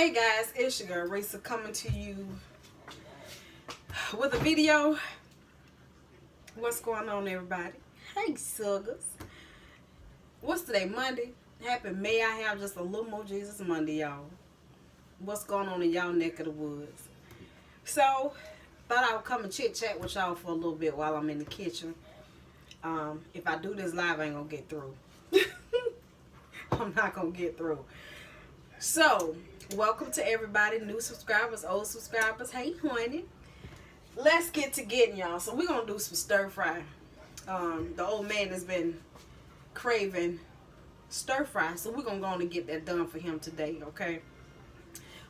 Hey guys, it's your girl Theresa coming to you with a video. What's going on, everybody? Hey suggers. What's today? Monday. Happy May I have just a little more Jesus Monday, y'all. What's going on in y'all neck of the woods? So, thought I would come and chit chat with y'all for a little bit while I'm in the kitchen. If I do this live, I ain't gonna get through. I'm not gonna get through. So, welcome to everybody, new subscribers, old subscribers. Hey, honey. Let's get to getting, y'all. So, we're going to do some stir fry. The old man has been craving stir fry. So, we're going to go on and get that done for him today, okay?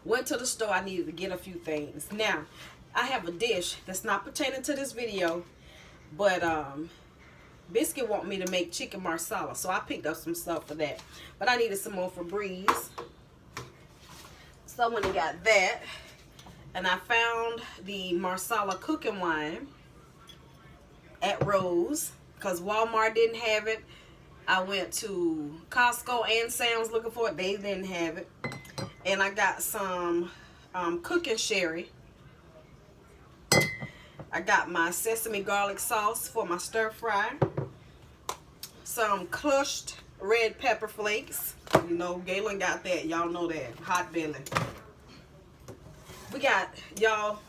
Went to the store. I needed to get a few things. Now, I have a dish that's not pertaining to this video. But, Biscuit want me to make chicken marsala. So, I picked up some stuff for that. But I needed some more Febreze. So I went and got that, and I found the Marsala cooking wine at Rose because Walmart didn't have it. I went to Costco and Sam's looking for it. They didn't have it. And I got some cooking sherry. I got my sesame garlic sauce for my stir fry. Some crushed red pepper flakes. You know, Galen got that. Y'all know that. Hot belly. We got, y'all,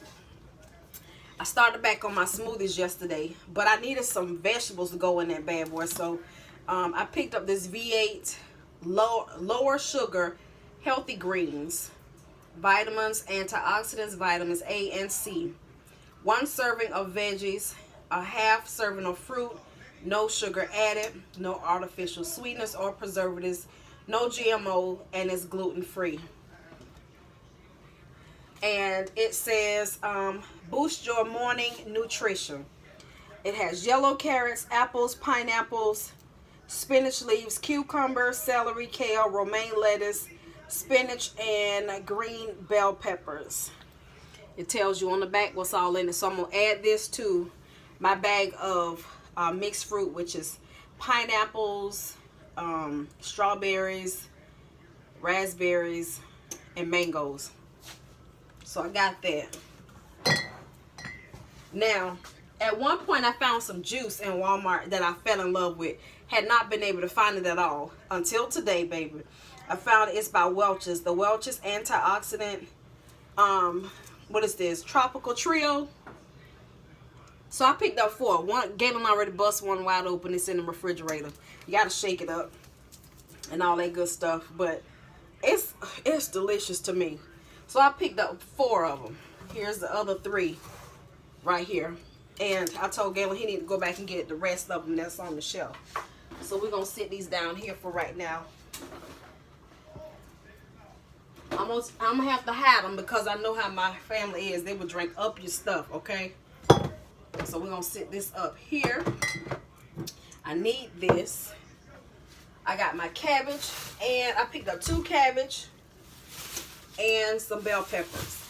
I started back on my smoothies yesterday, but I needed some vegetables to go in that bad boy. So, I picked up this V8 lower sugar healthy greens, vitamins, antioxidants, vitamins A and C. 1 serving of veggies, a half serving of fruit, no sugar added, no artificial sweeteners or preservatives, no GMO, and it's gluten-free. And it says, boost your morning nutrition. It has yellow carrots, apples, pineapples, spinach leaves, cucumbers, celery, kale, romaine lettuce, spinach, and green bell peppers. It tells you on the back what's all in it. So I'm going to add this to my bag of mixed fruit, which is pineapples, strawberries, raspberries, and mangoes. So I got that. Now, at one point I found some juice in Walmart that I fell in love with. Had not been able to find it at all until today, baby. I found it. It's by Welch's. The Welch's antioxidant, what is this? Tropical Trio. So I picked up 4. One, Galen already bust one wide open. It's in the refrigerator. You got to shake it up and all that good stuff. But it's delicious to me. So I picked up 4 of them. Here's the other 3 right here. And I told Galen he need to go back and get the rest of them that's on the shelf. So we're going to sit these down here for right now. I'm going to have to hide them because I know how my family is. They will drink up your stuff, okay? So we're going to sit this up here. I need this. I got my cabbage. And I picked up 2 cabbage and some bell peppers.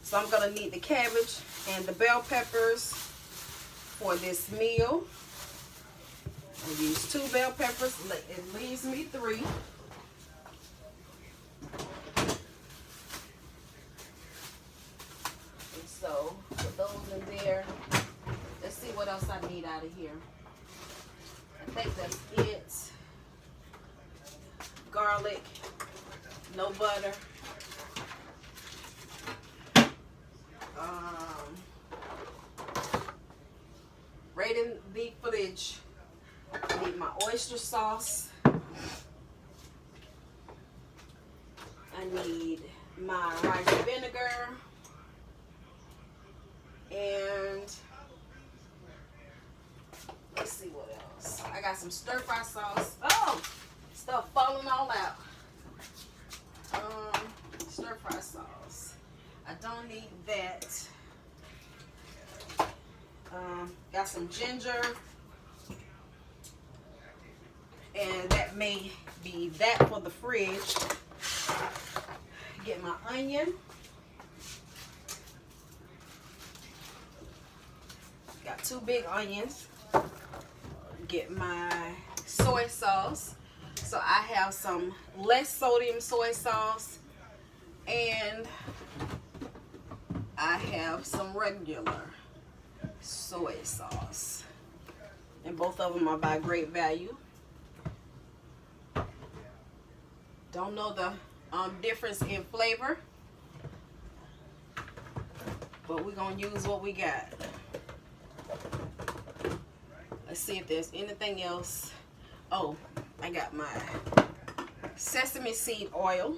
So I'm going to need the cabbage and the bell peppers for this meal. I'll use 2 bell peppers. It leaves me 3. And so put those in there. Let's see what else I need out of here. I think that's it. Garlic, no butter. Right in the fridge. I need my oyster sauce. I need my rice vinegar. And let's see what else. I got some stir fry sauce. Oh, stuff falling all out. Stir fry sauce. I don't need that. Got some ginger. And that may be that for the fridge. Get my onion. Got 2 big onions. Get my soy sauce. So I have some less sodium soy sauce And I have some regular soy sauce. And both of them are by Great Value. Don't know the difference in flavor, but we're going to use what we got. Let's see if there's anything else. Oh, I got my sesame seed oil.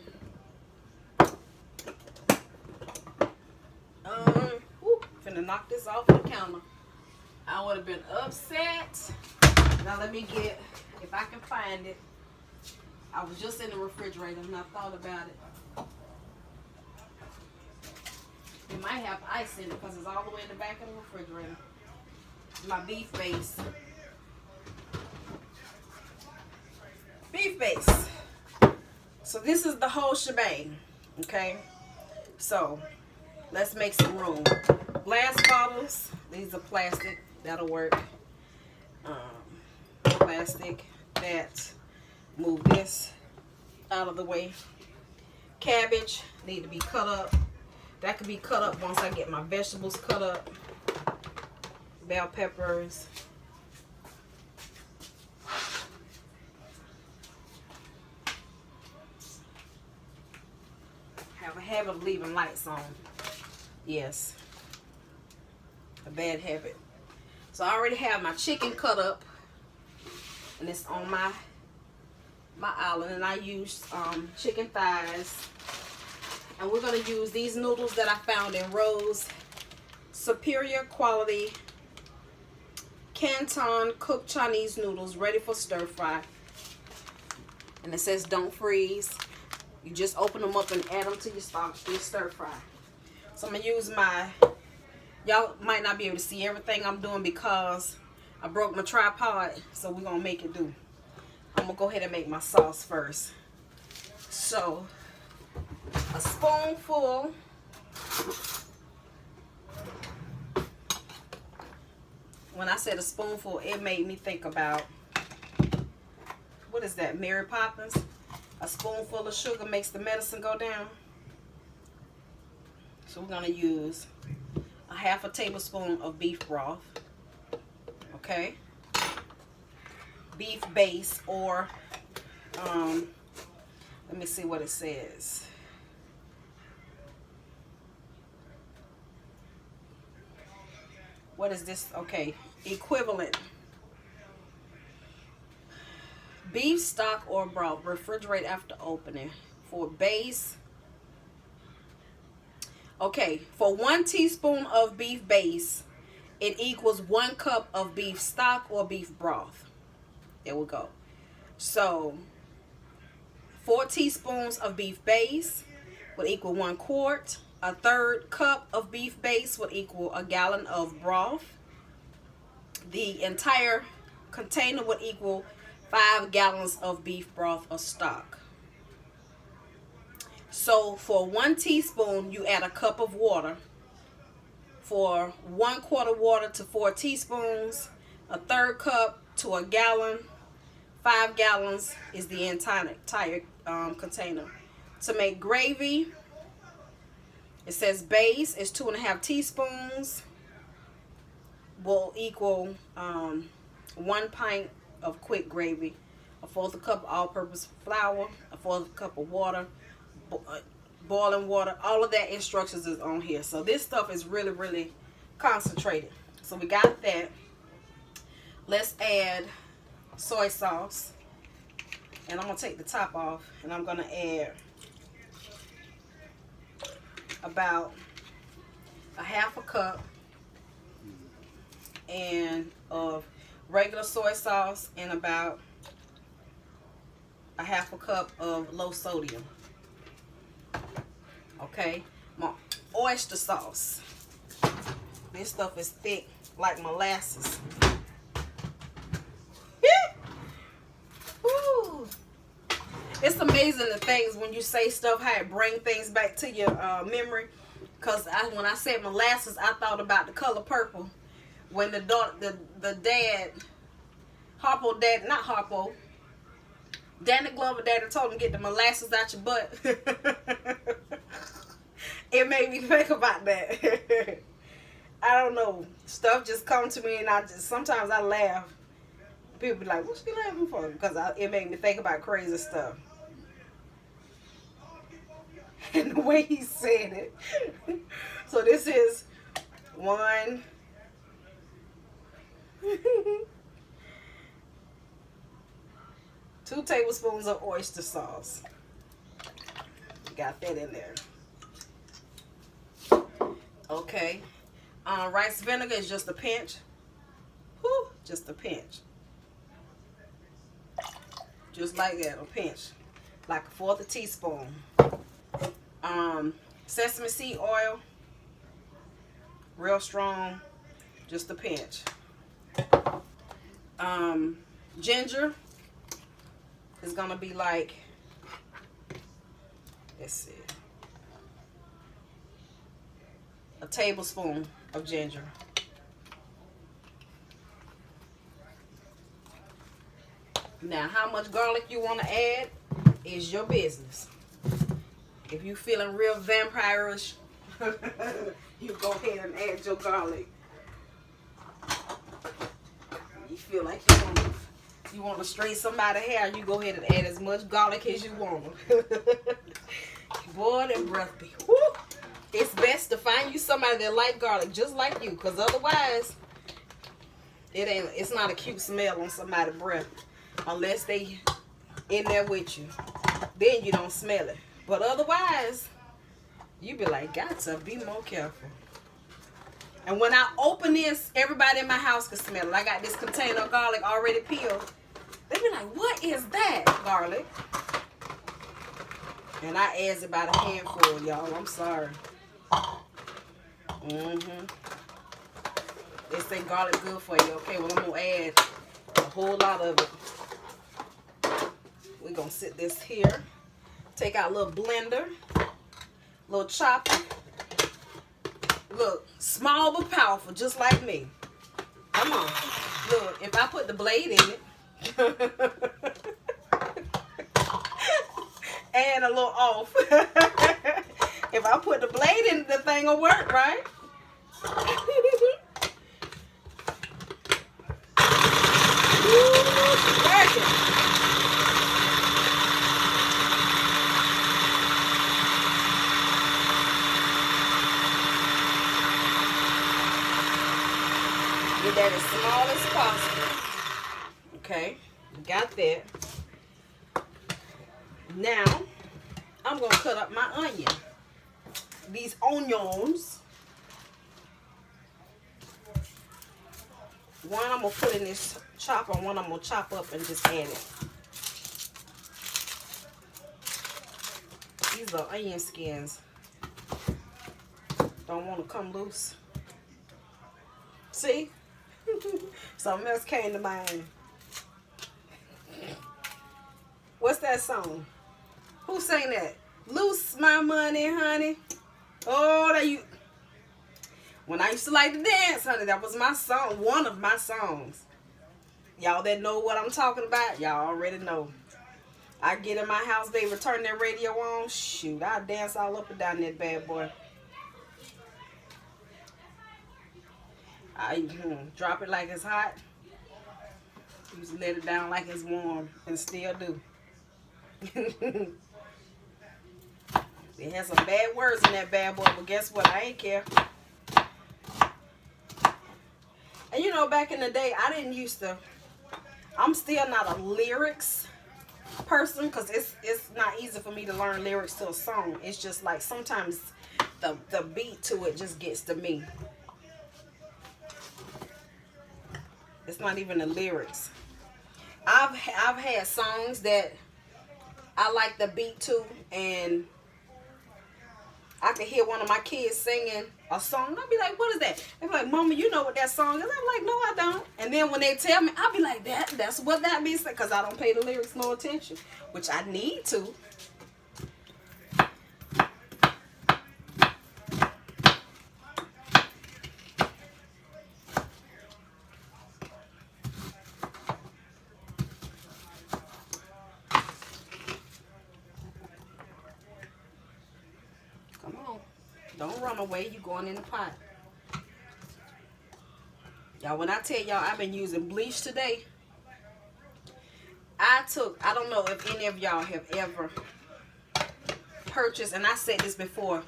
Finna knock this off the counter. I would have been upset. Now let me get, if I can find it. I was just in the refrigerator and I thought about it. It might have ice in it because it's all the way in the back of the refrigerator. My beef base. Beef base. So this is the whole shebang. Okay. So let's make some room. Glass bottles. These are plastic. That'll work. Plastic. That. Move this out of the way. Cabbage. Need to be cut up. That could be cut up once I get my vegetables cut up. Bell peppers. Have a habit of leaving lights on. Yes. A bad habit. So I already have my chicken cut up. And it's on my island. And I used chicken thighs. And we're going to use these noodles that I found in Rose. Superior quality Canton cooked Chinese noodles ready for stir fry. And it says don't freeze. You just open them up and add them to your stir fry. So I'm going to use my, y'all might not be able to see everything I'm doing because I broke my tripod. So we're going to make it do. I'm going to go ahead and make my sauce first. So a spoonful when I said a spoonful, it made me think about, what is that, Mary Poppins? A spoonful of sugar makes the medicine go down. So we're going to use a half a tablespoon of beef broth. Okay. Beef base, or let me see what it says. What is this? Okay, equivalent. Beef stock or broth. Refrigerate after opening. For base. Okay, for 1 teaspoon of beef base, it equals 1 cup of beef stock or beef broth. There we go. So 4 teaspoons of beef base would equal 1 quart. A 1/3 cup of beef base would equal a gallon of broth. The entire container would equal 5 gallons of beef broth or stock. So for 1 teaspoon, you add a cup of water. For 1 quart of water to 4 teaspoons, a 1/3 cup to a gallon, 5 gallons is the entire container. To make gravy, it says base is 2.5 teaspoons will equal 1 pint of quick gravy, a 1/4 cup of all-purpose flour, a 1/4 cup of water, boiling water. All of that instructions is on here. So this stuff is really, really concentrated. So we got that. Let's add soy sauce. And I'm going to take the top off, and I'm going to add about a half a cup and of regular soy sauce and about a half a cup of low sodium. Okay, my oyster sauce. This stuff is thick like molasses. Woo. It's amazing the things when you say stuff, how it brings things back to your memory. Because when I said molasses, I thought about the color purple. When the dad, Harpo dad, not Harpo, Danny Glover daddy told him get the molasses out your butt. It made me think about that. I don't know. Stuff just come to me, and sometimes I laugh. People be like, "What you laughing for?" Because it made me think about crazy stuff. And the way he said it. So this is 1 2 tablespoons of oyster sauce. Got that in there. Okay. Rice vinegar is just a pinch. Whew, just a pinch. Just like that, a pinch. Like 1/4 teaspoon. Sesame seed oil. Real strong. Just a pinch. Ginger is gonna be like, let's see, a tablespoon of ginger. Now, how much garlic you want to add is your business. If you feeling real vampire-ish, you go ahead and add your garlic. You feel like you want to straighten somebody's hair, you go ahead and add as much garlic as you want. Boy, that breath be, whoo. It's best to find you somebody that like garlic just like you, because otherwise, it's not a cute smell on somebody's breath unless they in there with you. Then you don't smell it. But otherwise, you be like, got to be more careful. And when I open this, everybody in my house can smell it. I got this container of garlic already peeled. They be like, what is that, garlic? And I adds about a handful, y'all. I'm sorry. They say garlic good for you. Okay, well, I'm going to add a whole lot of it. We're going to sit this here. Take out a little blender. Little chopper. Look, small but powerful, just like me. Come on. Look, if I put the blade in it, and a little off. If I put the blade in, the thing will work, right? Get that as small as possible. Okay, got that. Now, I'm going to cut up my onion. These onions. One I'm going to put in this chopper, one I'm going to chop up and just add it. These are onion skins. Don't want to come loose. See? Something else came to mind. What's that song? Who sang that? Loose my money, honey. Oh, that you. When I used to like to dance, honey, that was my song. One of my songs. Y'all that know what I'm talking about, y'all already know. I get in my house, baby, turn that radio on. Shoot, I dance all up and down that bad boy. I drop it like it's hot. Used to let it down like it's warm, and still do. It has some bad words in that bad boy, but guess what? I ain't care. And you know, back in the day, I didn't used to. I'm still not a lyrics person, because it's not easy for me to learn lyrics to a song. It's just like sometimes the beat to it just gets to me. It's not even the lyrics. I've had songs that I like the beat to, and I could hear one of my kids singing a song, and I'll be like, what is that? They be like, Mama, you know what that song is? I'm like, no, I don't. And then when they tell me, I'll be like, that's what that means, because I don't pay the lyrics no attention, which I need to. Come on. Don't run away. You going in the pot. Y'all, when I tell y'all I've been using bleach today, I don't know if any of y'all have ever purchased, and I said this before,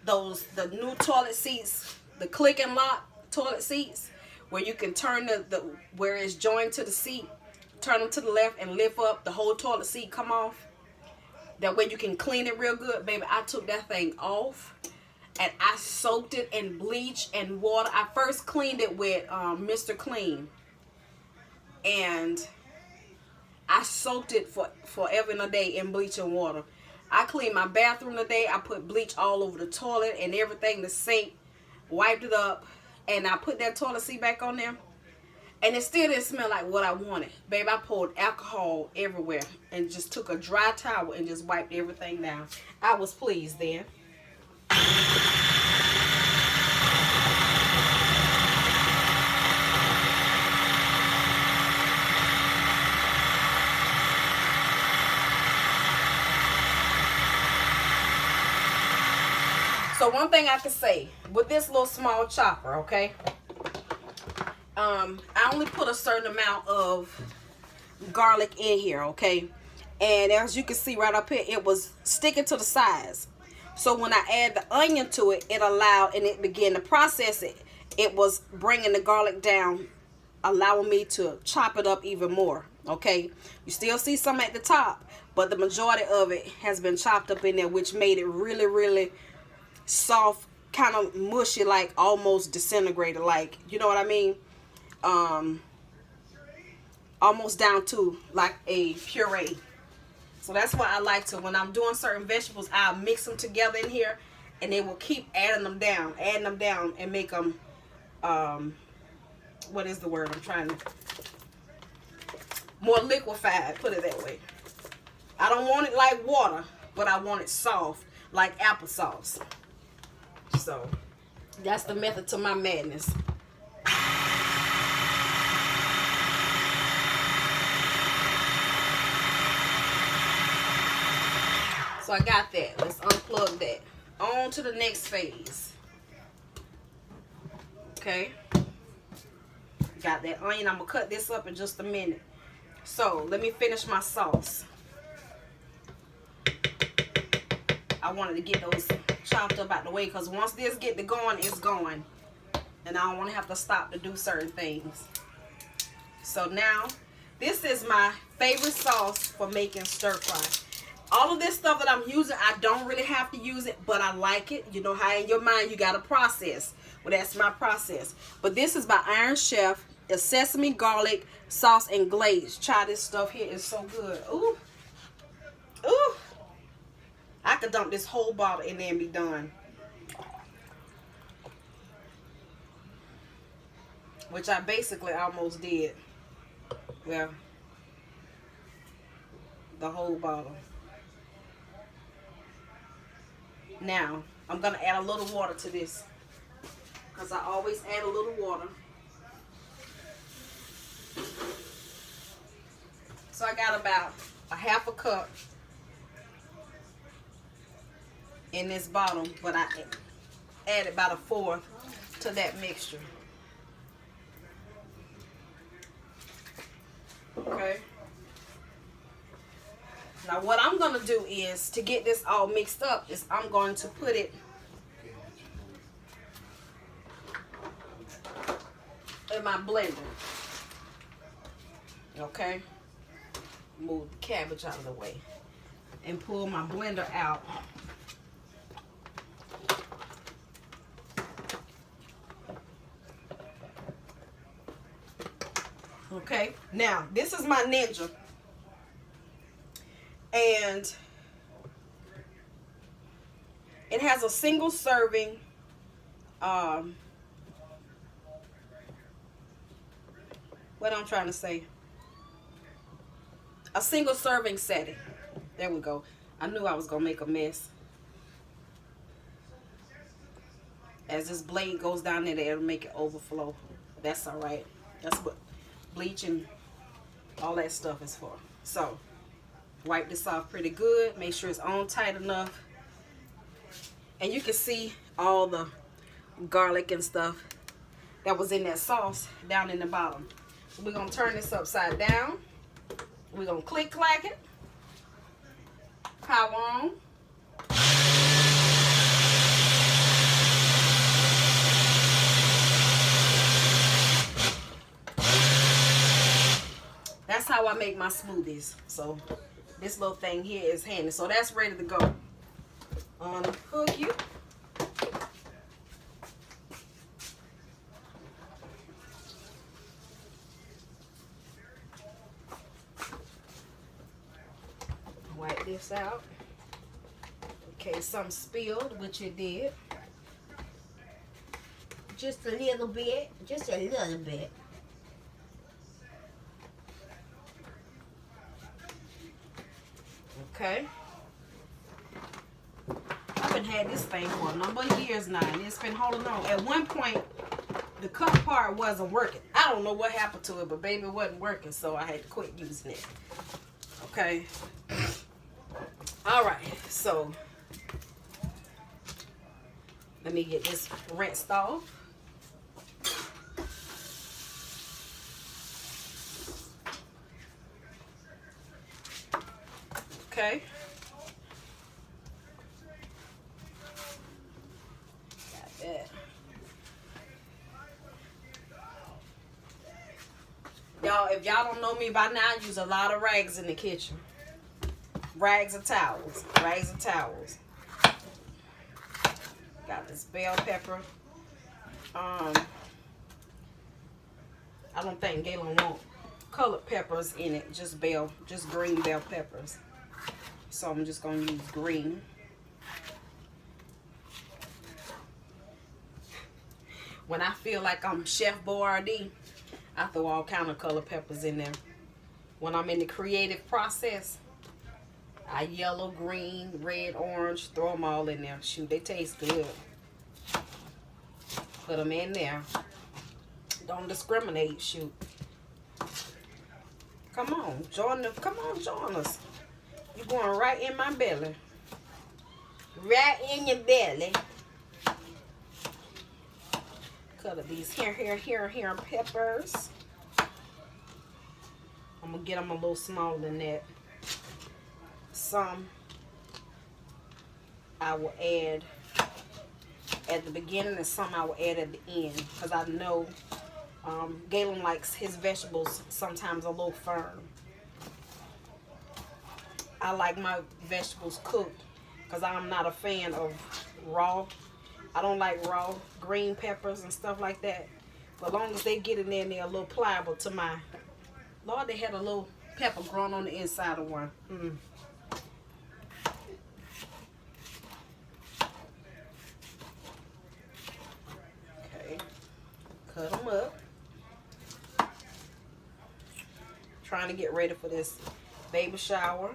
the new toilet seats, the click and lock toilet seats, where you can turn where it's joined to the seat, turn them to the left and lift up, the whole toilet seat come off. That way you can clean it real good. Baby, I took that thing off and I soaked it in bleach and water. I first cleaned it with Mr. Clean, and I soaked it for forever and a day in bleach and water. I cleaned my bathroom today. I put bleach all over the toilet and everything, the sink, wiped it up, and I put that toilet seat back on there. And it still didn't smell like what I wanted. Babe, I poured alcohol everywhere and just took a dry towel and just wiped everything down. I was pleased then. So one thing I can say with this little small chopper, okay? I only put a certain amount of garlic in here, okay? And as you can see right up here, it was sticking to the sides. So when I add the onion to it, it allowed, and it began to process it. It was bringing the garlic down, allowing me to chop it up even more, okay? You still see some at the top, but the majority of it has been chopped up in there, which made it really, really soft, kind of mushy, like almost disintegrated, like, you know what I mean? Almost down to like a puree. So that's why I like to, when I'm doing certain vegetables, I'll mix them together in here, and they will keep adding them down, and make them, what is the word I'm trying to, more liquefied, put it that way. I don't want it like water, but I want it soft, like applesauce. So that's the method to my madness. So I got that. Let's unplug that. On to the next phase. Okay. Got that onion. I'm going to cut this up in just a minute. So let me finish my sauce. I wanted to get those chopped up out the way, because once this get to going, it's going. And I don't want to have to stop to do certain things. So now, this is my favorite sauce for making stir fry. All of this stuff that I'm using, I don't really have to use it, but I like it. You know how in your mind you got a process. Well, that's my process. But this is by Iron Chef. It's sesame, garlic, sauce, and glaze. Try this stuff here. It's so good. Ooh. Ooh. I could dump this whole bottle in there and be done. Which I basically almost did. Well, the whole bottle. Now, I'm going to add a little water to this, because I always add a little water. So I got about a half a cup in this bottle, but I added about a fourth to that mixture. Okay. Now what I'm going to do is, to get this all mixed up, is I'm going to put it in my blender. Okay. Move the cabbage out of the way and pull my blender out. Okay. Now, this is my Ninja. And it has a single serving what I'm trying to say, a single serving setting. There we go. I knew I was gonna make a mess. As this blade goes down there, it'll make it overflow. That's all right. That's what bleach and all that stuff is for. So wipe this off pretty good. Make sure it's on tight enough. And you can see all the garlic and stuff that was in that sauce down in the bottom. So we're going to turn this upside down. We're going to click clack it. Power on. That's how I make my smoothies. So this little thing here is handy. So that's ready to go. Unhook you. Wipe this out. Okay, some spilled, which it did. Just a little bit. Just a little bit. Okay. I've been had this thing for a number of years now, and it's been holding on. At one point, the cup part wasn't working. I don't know what happened to it, but baby, it wasn't working, so I had to quit using it. Okay. All right, so let me get this rinsed off. Okay. Got that. Y'all, if y'all don't know me by now, I use a lot of rags in the kitchen. Rags and towels. Rags and towels. Got this bell pepper. I don't think Galen wants colored peppers in it. Just green bell peppers. So I'm just gonna use green. When I feel like I'm Chef Boyardee, I throw all kind of color peppers in there. When I'm in the creative process, I yellow, green, red, orange, throw them all in there. Shoot, they taste good. Put them in there. Don't discriminate, shoot. Come on, join us. You're going right in my belly. Right in your belly. Cut up these here peppers. I'm going to get them a little smaller than that. Some I will add at the beginning and some I will add at the end. Because I know Galen likes his vegetables sometimes a little firm. I like my vegetables cooked because I'm not a fan of raw. I don't like raw green peppers and stuff like that. But as long as they get in there and they're a little pliable to my... Lord, they had a little pepper growing on the inside of one. Okay. Cut them up. Trying to get ready for this baby shower.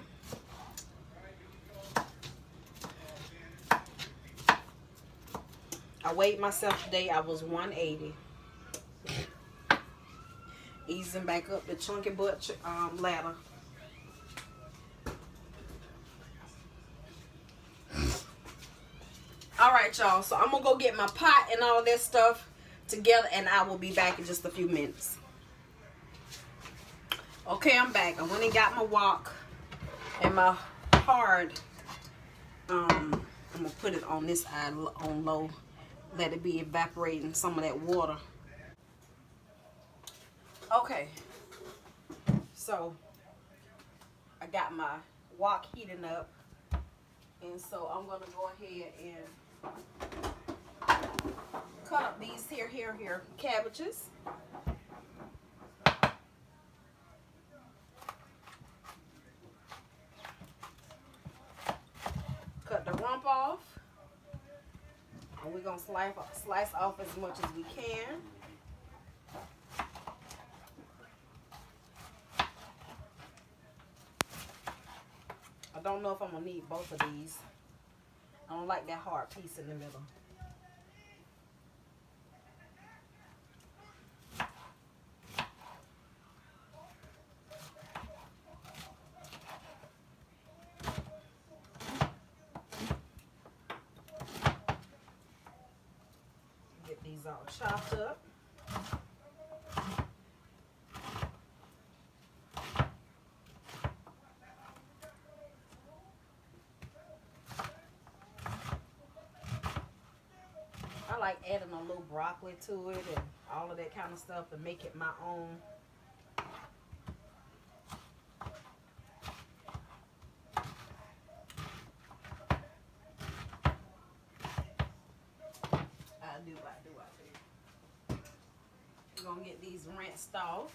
I weighed myself today. I was 180. Easing back up the chunky butt ladder. Alright, y'all. So I'm going to go get my pot and all that stuff together, and I will be back in just a few minutes. Okay, I'm back. I went and got my wok and my hard. I'm going to put it on this side on low. Let it be evaporating some of that water. Okay, so I got my wok heating up, and so I'm gonna go ahead and cut up these here cabbages. Cut the rump off. And we're going to slice off as much as we can. I don't know if I'm going to need both of these. I don't like that hard piece in the middle. These all chopped up. I like adding a little broccoli to it and all of that kind of stuff to make it my own. I do. We're gonna get these rinsed off.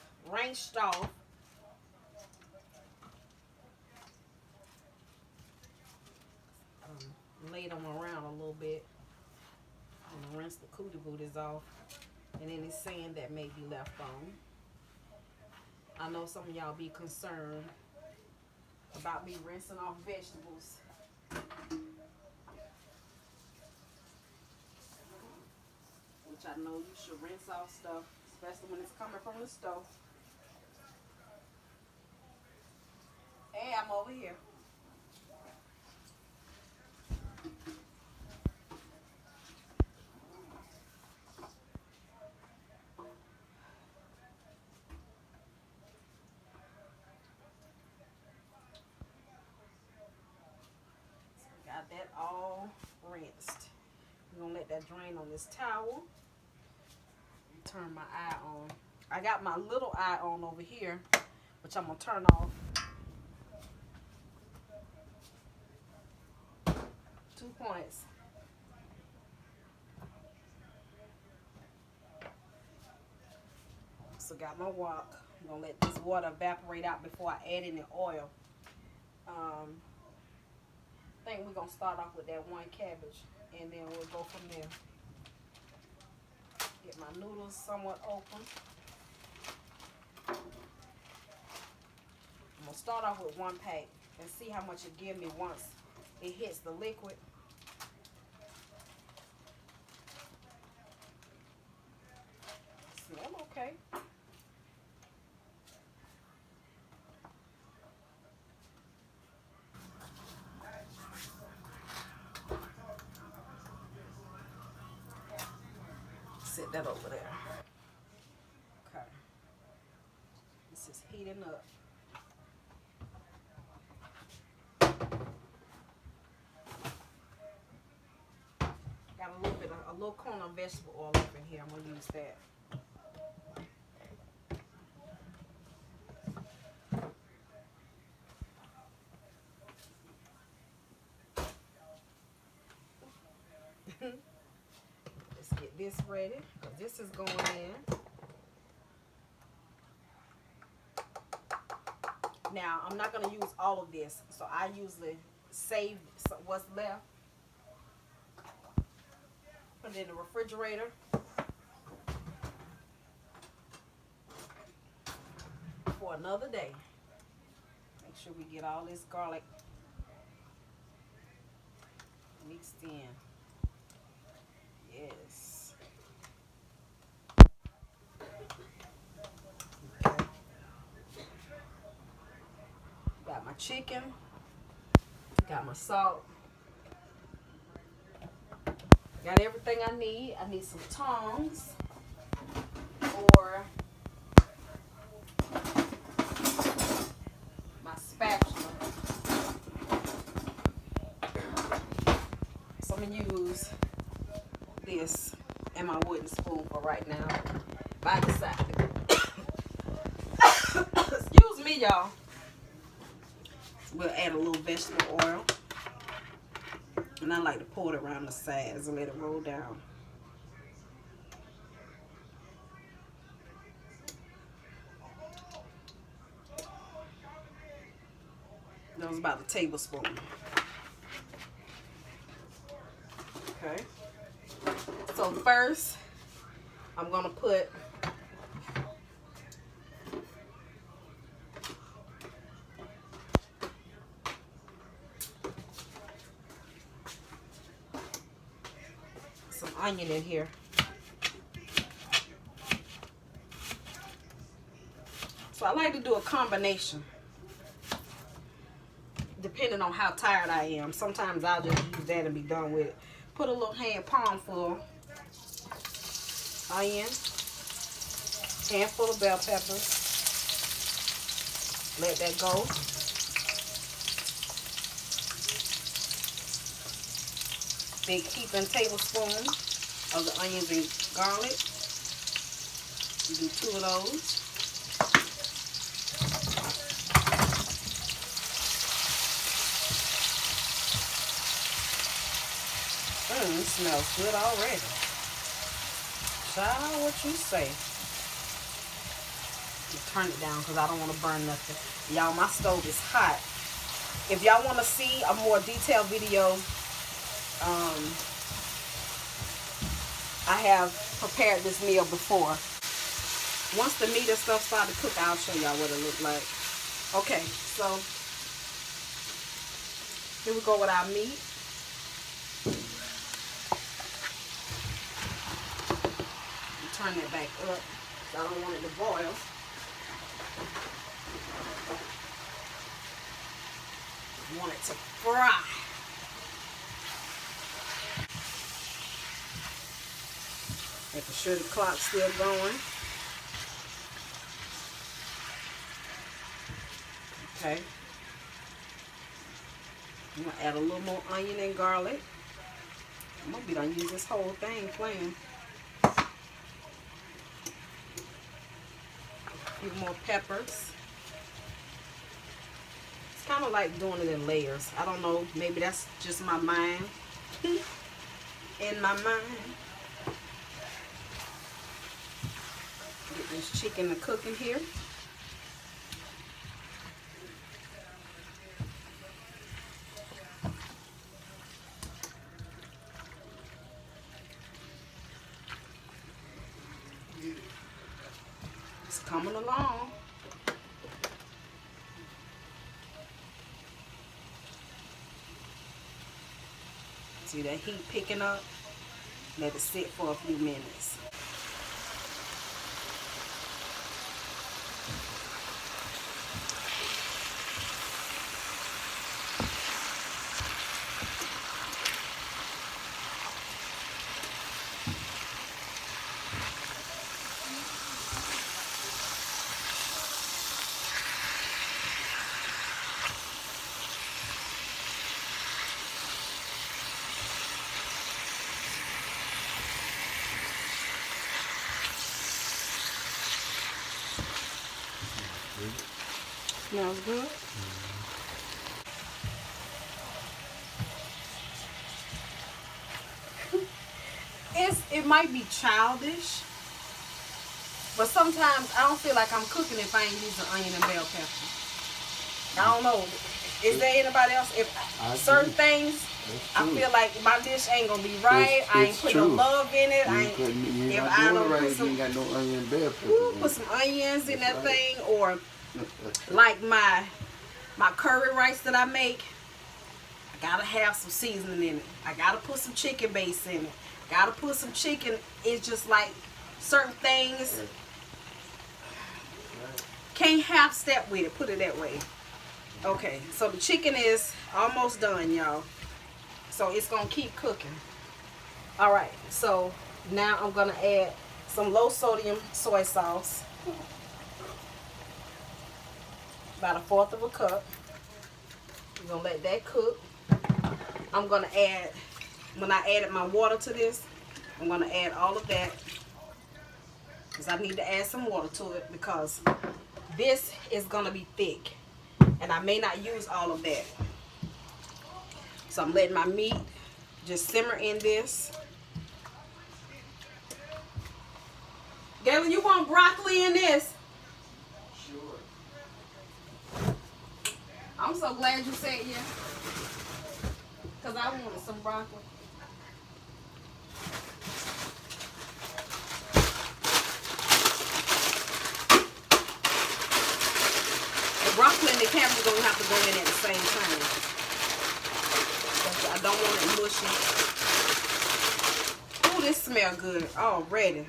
Lay them around a little bit. And rinse the cootie booties off. And any sand that may be left on. I know some of y'all be concerned about me rinsing off vegetables. Which I know you should rinse off stuff, especially when it's coming from the stove. Hey, I'm over here. Got that all rinsed. We're gonna let that drain on this towel. Turn my eye on. I got my little eye on over here, which I'm gonna turn off. 2 points. So got my wok. I'm gonna let this water evaporate out before I add any oil. I think we're gonna start off with that one cabbage and then we'll go from there. Get my noodles somewhat open. I'm gonna start off with 1 pack and see how much it gives me once it hits the liquid. Smell okay. Set that over there. Okay. This is heating up. Got a little corn of vegetable oil up in here. I'm gonna use that. Let's get this ready, because this is going in. Now, I'm not going to use all of this, so I usually save what's left. Put it in the refrigerator. For another day. Make sure we get all this garlic mixed in. Yes. Okay. Got my chicken. Got my salt. Got everything I need. I need some tongs or my spatula. So I'm going to use this and my wooden spoon for right now. By the side. Excuse me, y'all. We'll add a little vegetable oil. And I like to pour it around the sides and let it roll down. That was about a tablespoon. Okay. So first, I'm going to put some onion in here. So I like to do a combination depending on how tired I am. Sometimes I'll just use that and be done with it. Put a little palm full onion, handful of bell peppers. Let that go. Big heaping tablespoon of the onions and garlic. You do 2 of those. It smells good already. Child, what you say? Turn it down because I don't want to burn nothing. Y'all, my stove is hot. If y'all want to see a more detailed video, I have prepared this meal before. Once the meat and stuff start to cook, I'll show y'all what it looks like. Okay, so here we go with our meat. Turn that back up. I don't want it to boil. I want it to fry. Making sure the clock's still going. Okay. I'm going to add a little more onion and garlic. I'm going to be done use this whole thing playing. A few more peppers. It's kind of like doing it in layers. I don't know. Maybe that's just my mind. In my mind. Get this chicken to cooking here. It's coming along. See that heat picking up? Let it sit for a few minutes. Smells good. It might be childish, but sometimes I don't feel like I'm cooking if I ain't using onion and bell pepper. I don't know. Is there anybody else? If certain things, I feel like my dish ain't gonna be right. I ain't putting no love in it. If I don't put some, you ain't got no onion and bell pepper. Put some onions in that thing, or like my curry rice that I make, I gotta have some seasoning in it. I gotta put some chicken base in it. Gotta put some chicken. It's just like certain things can't half step with it. Put it that way. Okay, so the chicken is almost done, y'all. So it's gonna keep cooking. All right, so now I'm gonna add some low sodium soy sauce. About 1/4 of a cup. I'm gonna let that cook. I'm gonna add, when I added my water to this, I'm gonna add all of that, because I need to add some water to it, because this is gonna be thick and I may not use all of that. So I'm letting my meat just simmer in this. Galen, you want broccoli in this? I'm so glad you said yeah, because I wanted some broccoli. The broccoli and the cabbage are going to have to go in at the same time. I don't want it mushy. Ooh, this smells good already.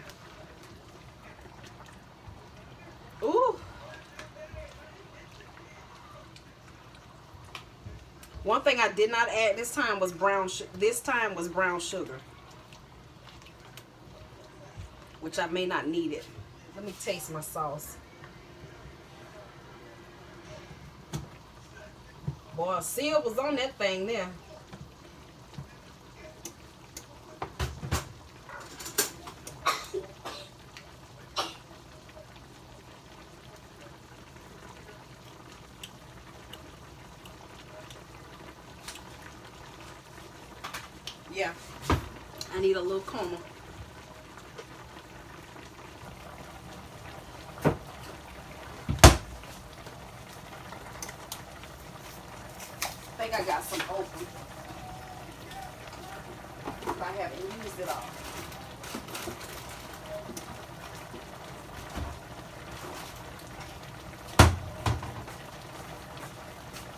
Ooh. One thing I did not add this time was brown sugar. which I may not need it. Let me taste my sauce. Boy, seal was on that thing there. Yeah, I need a little coma. I think I got some open. If I haven't used it all.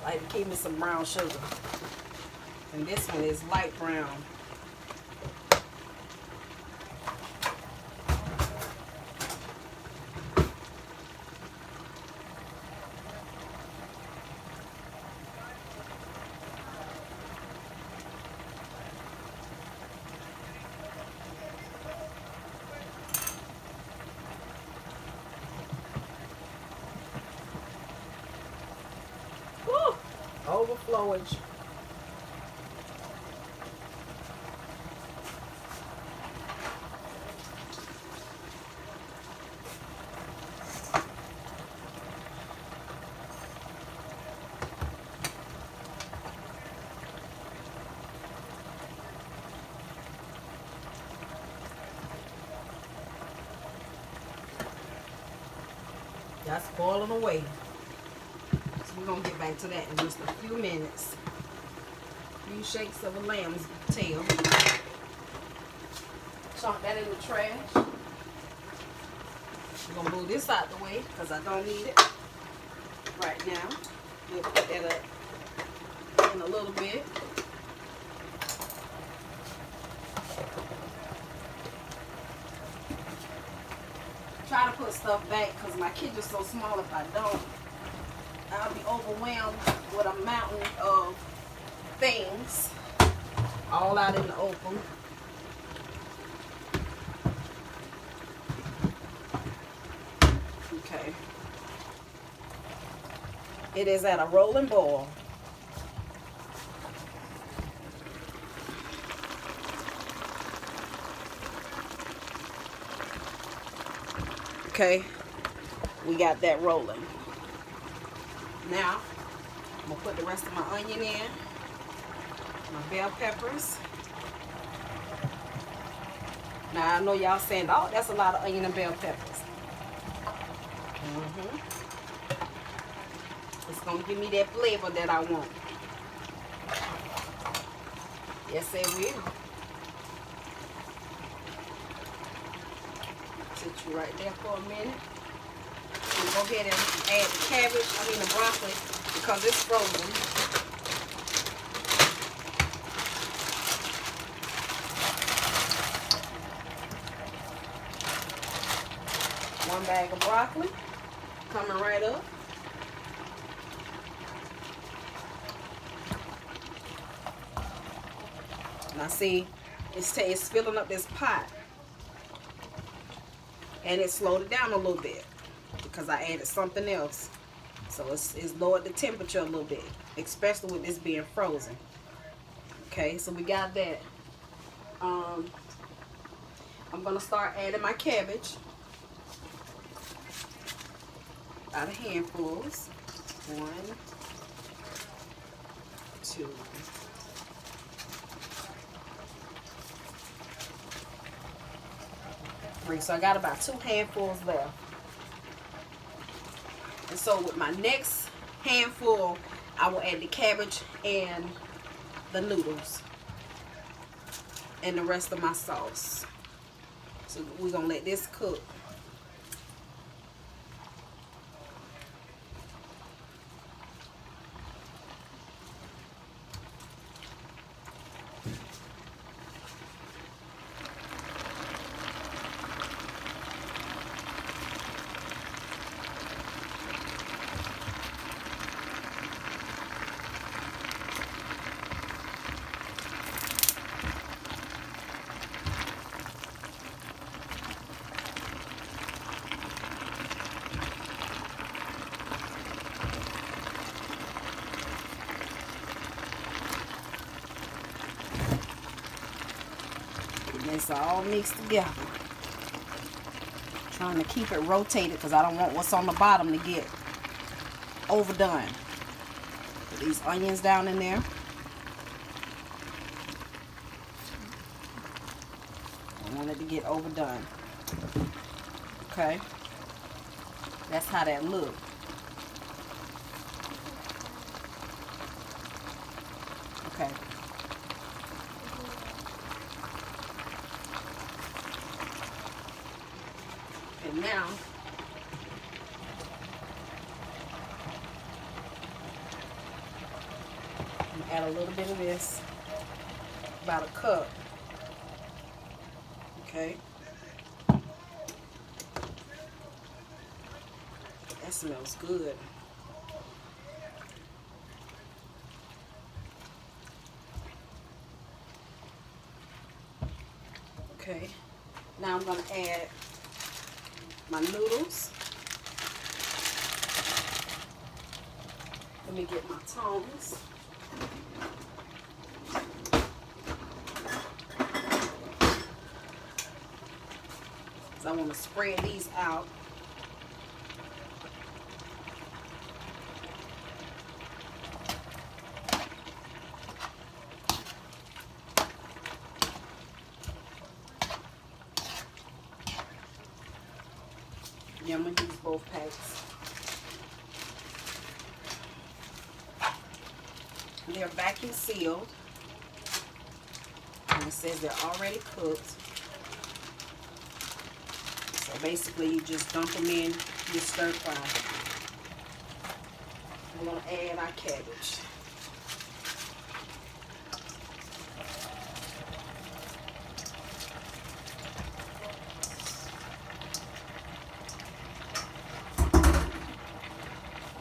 I like to keep me some brown sugar. And this one is light brown. Woo! Overflowage. That's boiling away. So we're going to get back to that in just a few minutes. A few shakes of a lamb's tail. Chunk that in the trash. We're going to move this out the way because I don't need it right now. We'll put that up in a little bit. Try to put stuff back because my kids are so small. If I don't, I'll be overwhelmed with a mountain of things all out in the open. Okay. It is at a rolling boil. Okay, we got that rolling. Now, I'm going to put the rest of my onion in, my bell peppers. Now, I know y'all saying, oh, that's a lot of onion and bell peppers. It's going to give me that flavor that I want. Yes, it will. Sit you right there for a minute. We'll go ahead and add the cabbage, the broccoli, because it's frozen. One bag of broccoli coming right up. Now see, it's filling up this pot. And it slowed it down a little bit because I added something else. So it's lowered the temperature a little bit, especially with this being frozen. Okay, so we got that. I'm going to start adding my cabbage. Out of handfuls. 1, 2. 3. So I got about 2 handfuls left. And so with my next handful, I will add the cabbage and the noodles and the rest of my sauce. So we're going to let this cook. It's all mixed together. Trying to keep it rotated because I don't want what's on the bottom to get overdone. Put these onions down in there. I don't want it to get overdone. Okay. That's how that looks. Okay. And now, I'm gonna add a little bit of this, about a cup. Okay. That smells good. Okay. Now I'm gonna add my noodles. Let me get my tongs. So I want to spread these out. Yeah, I'm going to use both packs. They're vacuum sealed. And it says they're already cooked. So basically you just dump them in your stir fry. We're going to add our cabbage.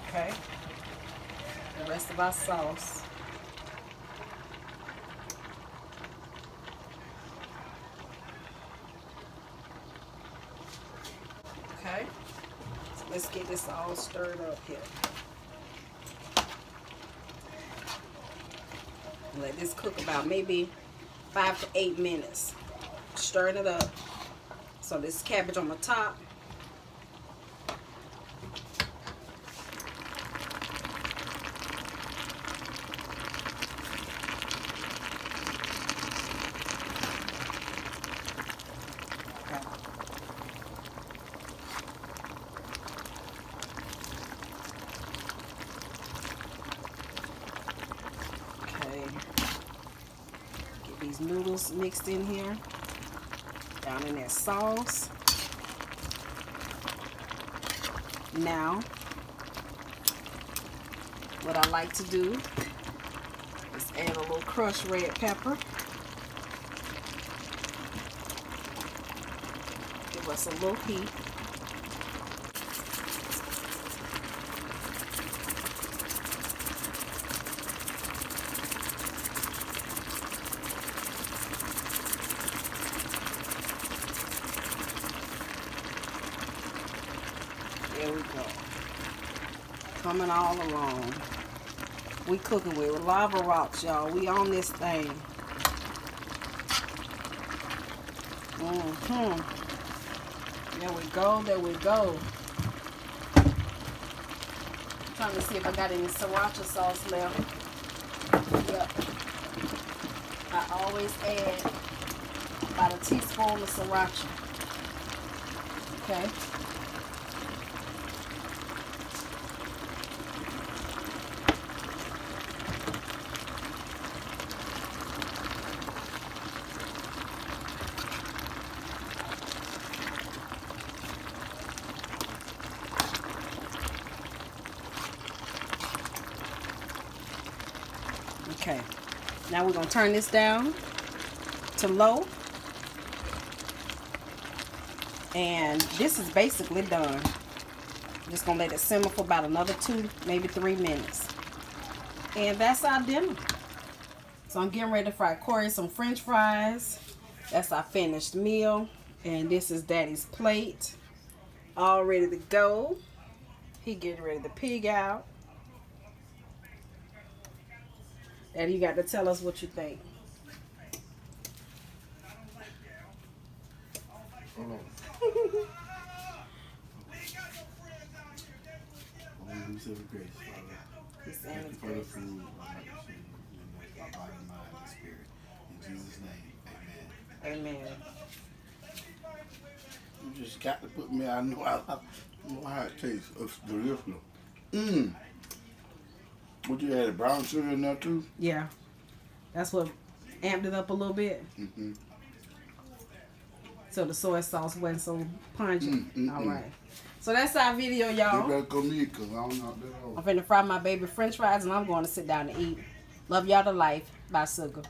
Okay. The rest of our sauce. Okay. So let's get this all stirred up here. Let this cook about maybe 5 to 8 minutes. Stirring it up. So this cabbage on the top. These noodles mixed in here, down in that sauce. Now, what I like to do is add a little crushed red pepper. Give us a little heat. There we go. Coming all along. We cooking with lava rocks, y'all. We on this thing. There we go. There we go. I'm trying to see if I got any sriracha sauce left. Yep. I always add about a teaspoon of sriracha. Okay. Okay, now we're going to turn this down to low. And this is basically done. I'm just going to let it simmer for about another 2, maybe 3 minutes. And that's our dinner. So I'm getting ready to fry Corey some French fries. That's our finished meal. And this is Daddy's plate. All ready to go. He getting ready to pig out. Daddy, you got to tell us what you think. Hold on. Only who said with grace, Father. He's saying Thank you it's for the grace. food I like to see. My body, mind, and spirit. In Jesus' name, amen. Amen. You just got to put me, I know how it tastes. It's delicious. Mmm. What you had, brown sugar in there too? Yeah. That's what amped it up a little bit. Mm-hmm. So the soy sauce wasn't so pungent. Mm-mm. All right. So that's our video, You y'all. better come eat, because I don't know that all. I'm finna fry my baby french fries and I'm going to sit down and eat. Love y'all to life. Bye, sugar.